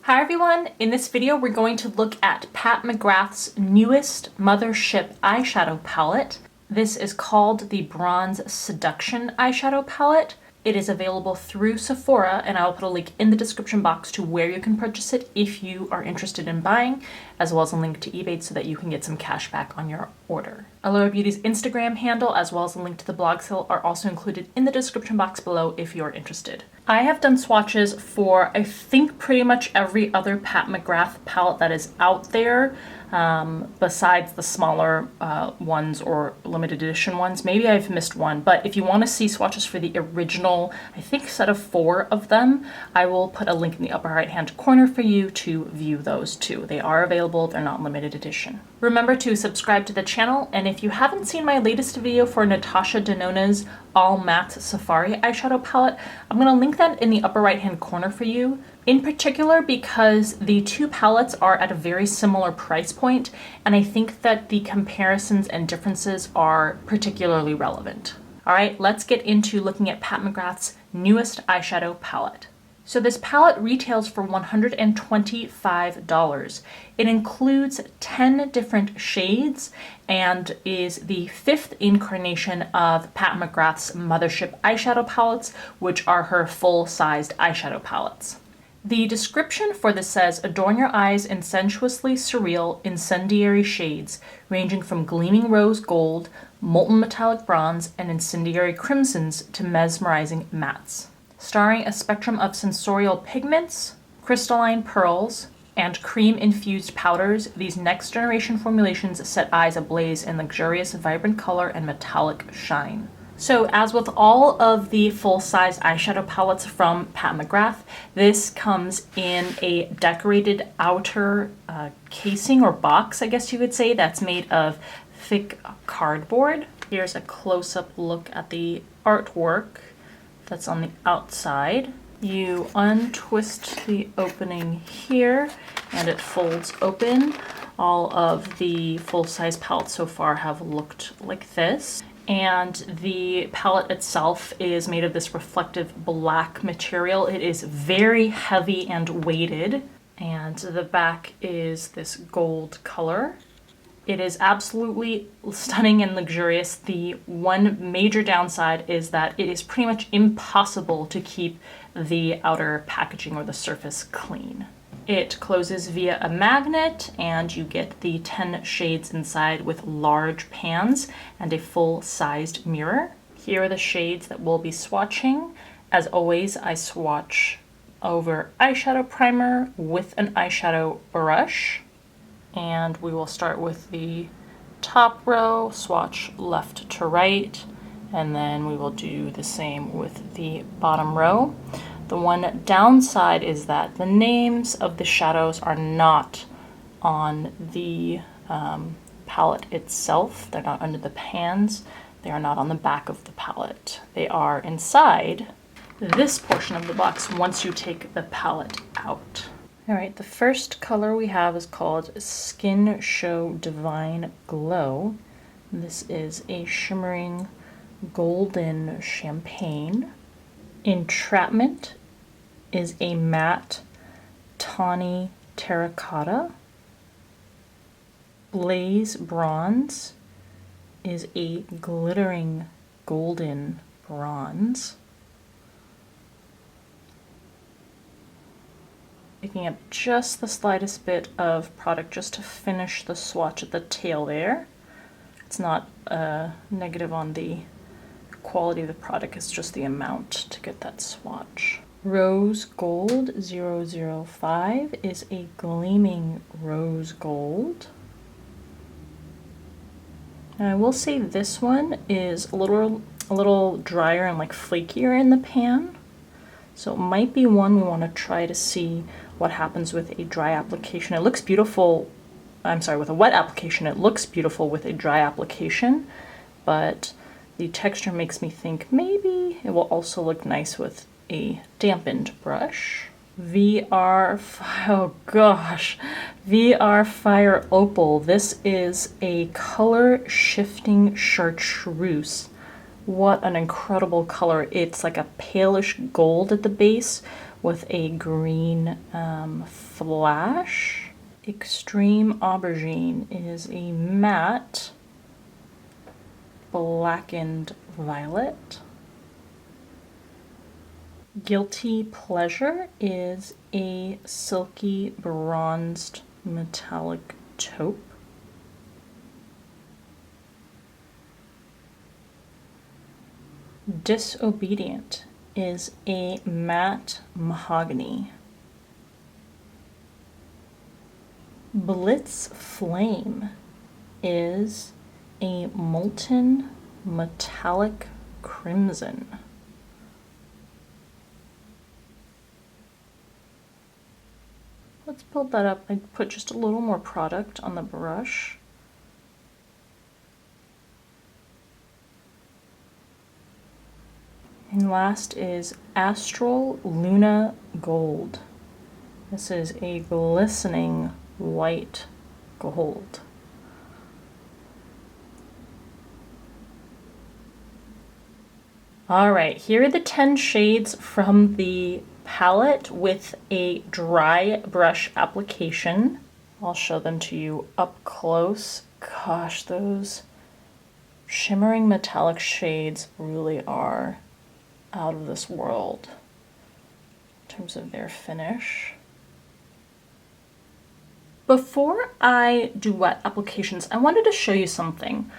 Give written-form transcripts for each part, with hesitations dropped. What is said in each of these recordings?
Hi everyone! In this video we're going to look at Pat McGrath's newest Mothership eyeshadow palette. This is called the Bronze Seduction eyeshadow palette. It is available through Sephora, and I will put a link in the description box to where you can purchase it if you are interested in buying, as well as a link to eBay so that you can get some cash back on your order. Allura Beauty's Instagram handle, as well as a link to the blog sale, are also included in the description box below if you're interested. I have done swatches for, I think, pretty much every other Pat McGrath palette that is out there, besides the smaller ones or limited edition ones. Maybe I've missed one, but if you want to see swatches for the original, I think, set of 4 of them, I will put a link in the upper right hand corner for you to view those too. They are available, they're not limited edition. Remember to subscribe to the channel, and if you haven't seen my latest video for Natasha Denona's All Matte Safari eyeshadow palette, I'm going to link that in the upper right hand corner for you. In particular because the two palettes are at a very similar price point, and I think that the comparisons and differences are particularly relevant. Alright, let's get into looking at Pat McGrath's newest eyeshadow palette. So this palette retails for $125. It includes 10 different shades and is the 5th incarnation of Pat McGrath's Mothership eyeshadow palettes, which are her full-sized eyeshadow palettes. The description for this says, adorn your eyes in sensuously surreal, incendiary shades, ranging from gleaming rose gold, molten metallic bronze, and incendiary crimsons to mesmerizing mattes. Starring a spectrum of sensorial pigments, crystalline pearls, and cream-infused powders, these next-generation formulations set eyes ablaze in luxurious, vibrant color and metallic shine. So as with all of the full-size eyeshadow palettes from Pat McGrath, this comes in a decorated outer casing or box, I guess you would say, that's made of thick cardboard. Here's a close-up look at the artwork that's on the outside. You untwist the opening here and it folds open. All of the full-size palettes so far have looked like this. And the palette itself is made of this reflective black material. It is very heavy and weighted, and the back is this gold color. It is absolutely stunning and luxurious. The one major downside is that it is pretty much impossible to keep the outer packaging or the surface clean. It closes via a magnet, and you get the 10 shades inside with large pans and a full-sized mirror. Here are the shades that we'll be swatching. As always, I swatch over eyeshadow primer with an eyeshadow brush. And we will start with the top row, swatch left to right, and then we will do the same with the bottom row. The one downside is that the names of the shadows are not on the palette itself. They're not under the pans. They are not on the back of the palette. They are inside this portion of the box once you take the palette out. All right, the first color we have is called Skin Show Divine Glow. This is a shimmering golden champagne. Entrapment is a matte tawny terracotta. Blaze Bronze is a glittering golden bronze. Picking up just the slightest bit of product just to finish the swatch at the tail there. It's not negative on the quality of the product, it's just the amount to get that swatch. Rose Gold 005 is a gleaming rose gold. And I will say this one is a little drier and like flakier in the pan. So it might be one we want to try to see what happens with a dry application. It looks beautiful, I'm sorry, with a wet application it looks beautiful with a dry application, but the texture makes me think maybe it will also look nice with a dampened brush. VR Fire Opal. This is a color shifting chartreuse. What an incredible color. It's like a palish gold at the base with a green flash. Extreme Aubergine is a matte blackened violet. Guilty Pleasure is a silky bronzed metallic taupe. Disobedient is a matte mahogany. Blitz Flame is a molten metallic crimson. Let's build that up. I put just a little more product on the brush. And last is Astral Luna Gold. This is a glistening white gold. All right, here are the 10 shades from the palette with a dry brush application. I'll show them to you up close. Gosh, those shimmering metallic shades really are out of this world in terms of their finish. Before I do wet applications, I wanted to show you something.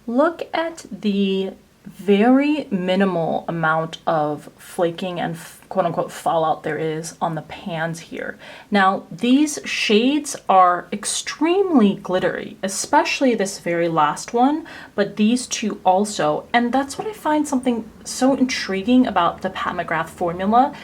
Look at the very minimal amount of flaking and quote-unquote fallout there is on the pans here. Now, these shades are extremely glittery, especially this very last one, but these two also. And that's what I find something so intriguing about the Pat McGrath formula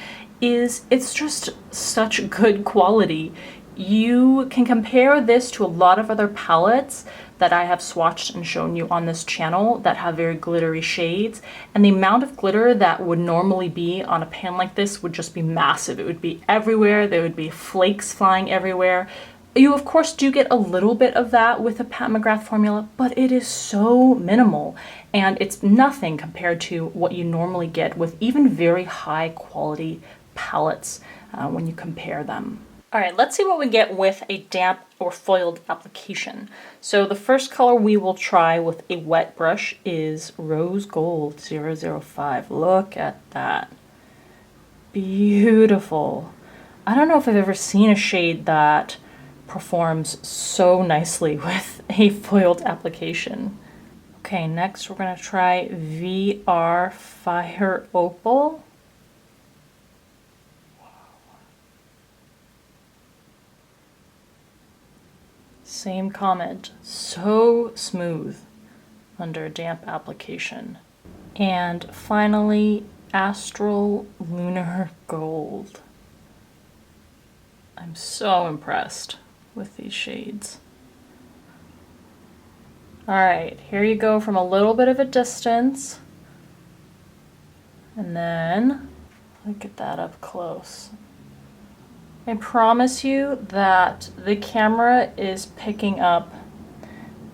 is it's just such good quality. You can compare this to a lot of other palettes that I have swatched and shown you on this channel that have very glittery shades, and the amount of glitter that would normally be on a pan like this would just be massive. It would be everywhere. There would be flakes flying everywhere. You of course do get a little bit of that with the Pat McGrath formula, but it is so minimal and it's nothing compared to what you normally get with even very high quality palettes when you compare them. All right, let's see what we get with a damp or foiled application. So the first color we will try with a wet brush is Rose Gold 005. Look at that. Beautiful. I don't know if I've ever seen a shade that performs so nicely with a foiled application. Okay, next we're gonna try VR Fire Opal. Same comment, so smooth under damp application. And finally, Astral Lunar Gold. I'm so impressed with these shades. All right, here you go from a little bit of a distance. And then, look at that up close. I promise you that the camera is picking up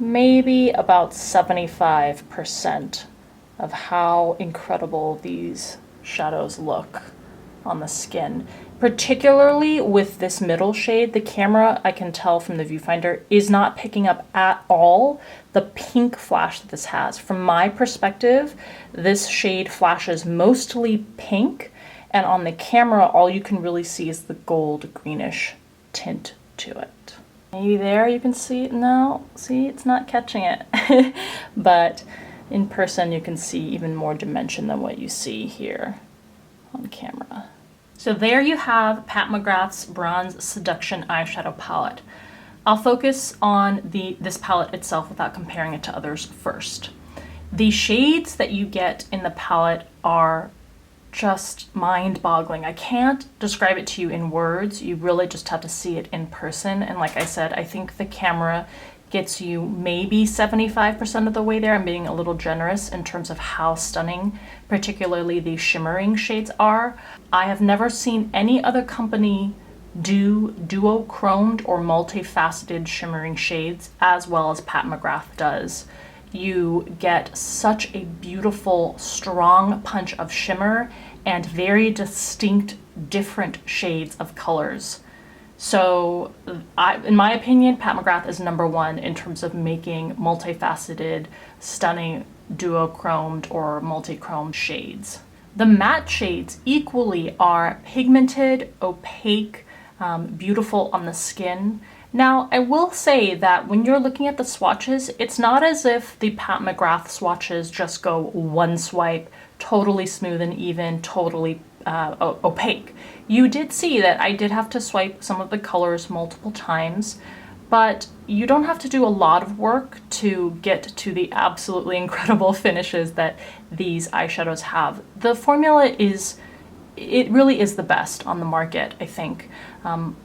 maybe about 75% of how incredible these shadows look on the skin. Particularly with this middle shade, the camera, I can tell from the viewfinder, is not picking up at all the pink flash that this has. From my perspective, this shade flashes mostly pink, and on the camera, all you can really see is the gold greenish tint to it. Maybe there you can see it now. See, it's not catching it. But in person, you can see even more dimension than what you see here on camera. So there you have Pat McGrath's Bronze Seduction eyeshadow palette. I'll focus on this palette itself without comparing it to others first. The shades that you get in the palette are just mind-boggling. I can't describe it to you in words. You really just have to see it in person. And like I said, I think the camera gets you maybe 75% of the way there. I'm being a little generous in terms of how stunning, particularly the shimmering shades are. I have never seen any other company do duochromed or multifaceted shimmering shades as well as Pat McGrath does. You get such a beautiful, strong punch of shimmer and very distinct, different shades of colors. So in my opinion, Pat McGrath is number one in terms of making multifaceted, stunning duochromed or multi-chromed shades. The matte shades equally are pigmented, opaque, beautiful on the skin. Now, I will say that when you're looking at the swatches, it's not as if the Pat McGrath swatches just go one swipe, totally smooth and even, totally opaque. You did see that I did have to swipe some of the colors multiple times, but you don't have to do a lot of work to get to the absolutely incredible finishes that these eyeshadows have. The formula it really is the best on the market, I think,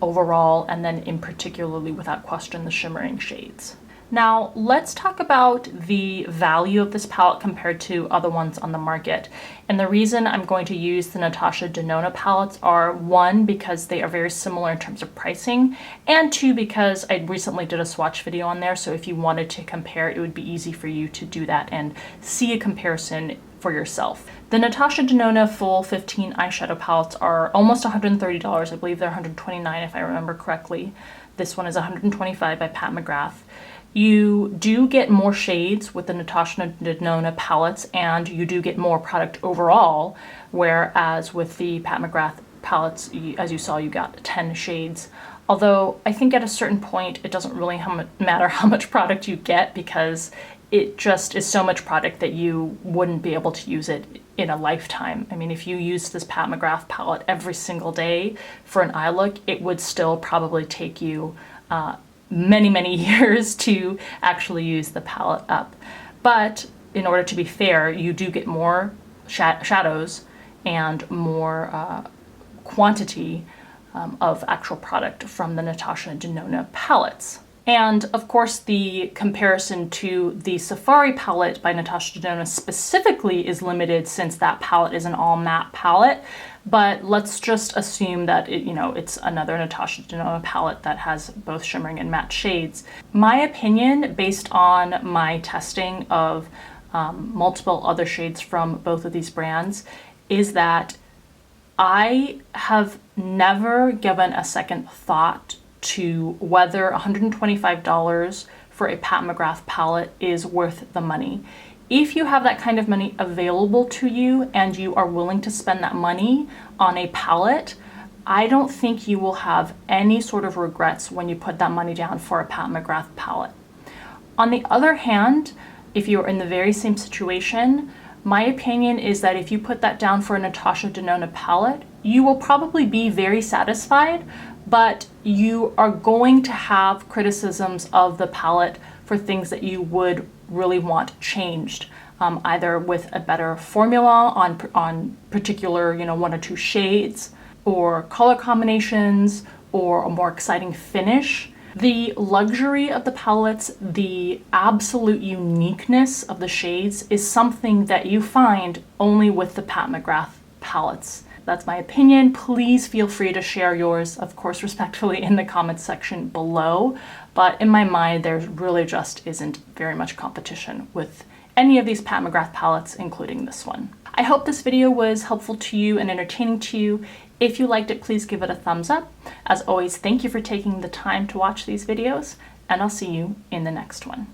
overall, and then in particularly, without question, the shimmering shades. Now, let's talk about the value of this palette compared to other ones on the market. And the reason I'm going to use the Natasha Denona palettes are, one, because they are very similar in terms of pricing, and two, because I recently did a swatch video on there, so if you wanted to compare, it would be easy for you to do that and see a comparison for yourself. The Natasha Denona full 15 eyeshadow palettes are almost $130. I believe they're $129 if I remember correctly. This one is $125 by Pat McGrath. You do get more shades with the Natasha Denona palettes, and you do get more product overall, whereas with the Pat McGrath palettes, as you saw, you got 10 shades. Although I think at a certain point, it doesn't really matter how much product you get, because it just is so much product that you wouldn't be able to use it in a lifetime. I mean, if you used this Pat McGrath palette every single day for an eye look, it would still probably take you many years to actually use the palette up. But in order to be fair, you do get more shadows and more quantity of actual product from the Natasha Denona palettes. And of course, the comparison to the Safari palette by Natasha Denona specifically is limited, since that palette is an all matte palette. But let's just assume that it's another Natasha Denona palette that has both shimmering and matte shades. My opinion, based on my testing of multiple other shades from both of these brands, is that I have never given a second thought to whether $125 for a Pat McGrath palette is worth the money. If you have that kind of money available to you and you are willing to spend that money on a palette, I don't think you will have any sort of regrets when you put that money down for a Pat McGrath palette. On the other hand, if you're in the very same situation, my opinion is that if you put that down for a Natasha Denona palette, you will probably be very satisfied, but you are going to have criticisms of the palette for things that you would really want changed, either with a better formula on particular, one or two shades, or color combinations, or a more exciting finish. The luxury of the palettes, the absolute uniqueness of the shades, is something that you find only with the Pat McGrath palettes. That's my opinion. Please feel free to share yours, of course, respectfully, in the comments section below. But in my mind, there really just isn't very much competition with any of these Pat McGrath palettes, including this one. I hope this video was helpful to you and entertaining to you. If you liked it, please give it a thumbs up. As always, thank you for taking the time to watch these videos, and I'll see you in the next one.